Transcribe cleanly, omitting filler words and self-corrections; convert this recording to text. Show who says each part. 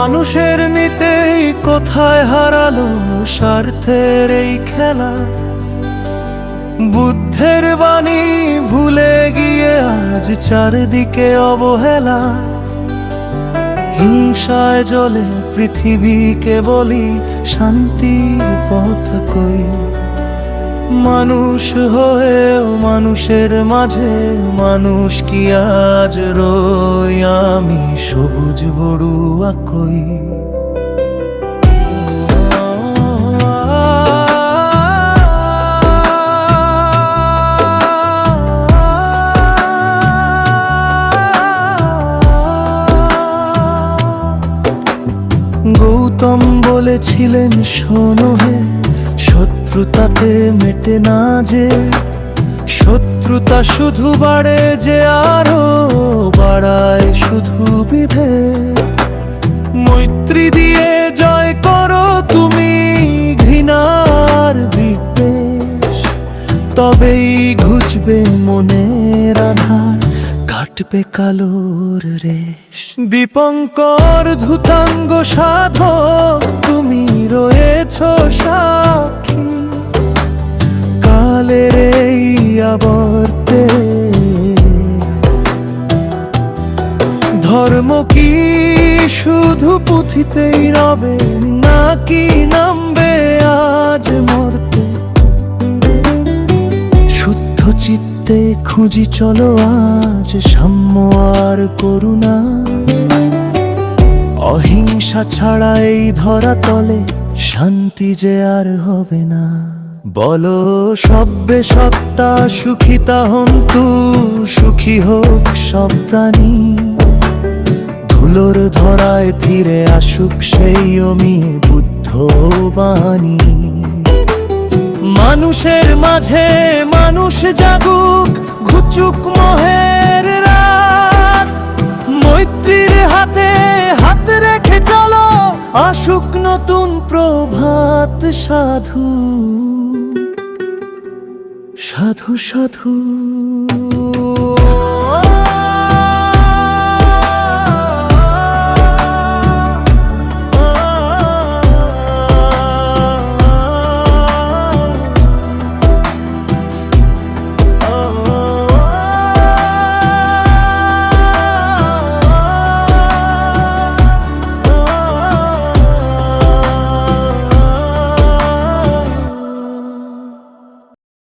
Speaker 1: মানুষের নিতেই কোথায় হারালো স্বার্থের এই খেলা। বুদ্ধের বাণী ভুলে গিয়ে আজ চারিদিকে অবহেলা। হিংসায় জ্বলে পৃথিবীকে বলি শান্তির পথ কই। মানুষ হয়েও মানুষের মাঝে মানুষ কি আজ রই আমি সবুজ বড়ুয়া কই। গৌতম বলেছিলেন শোনো হে, শত্রুতাতে মেটে না যে, শত্রুতা শুধু বাড়ে যে আরো বাড়ায় শুধু বিভেদ। মৈত্রী দিয়ে জয় করো তুমি ঘৃণার বিদ্বেষ, তবেই ঘুচবে মনের আধার, কাটবে কালোর রেশ। দীপঙ্কর ধূতাঙ্গ সাধক তুমি রয়েছ সাক্ষী, কালের এই আবর্তে ধর্ম কি শুধু পুঁথিতেই রবে নাকি নামবে আজ মর্তে। শুদ্ধ চিত্তে খুঁজি চলো আজ সাম্য আর করুণা। অহিংসা ছাড়া এই ধরা তলে শান্তি যে আর হবে না। বলো সব্যে সত্তা সুখিতা হন্তু, সুখী হোক সব প্রাণী। ধুলোর ধরায় ফিরে আসুক সেই অমি বুদ্ধ বাণী। মানুষের মাঝে মানুষ জাগুক, ঘুচুক মোহের রাত। মৈত্রীর হাতে হাত রেখে চলো, আসুক নতুন প্রভাত। সাধু সাধু সাধু।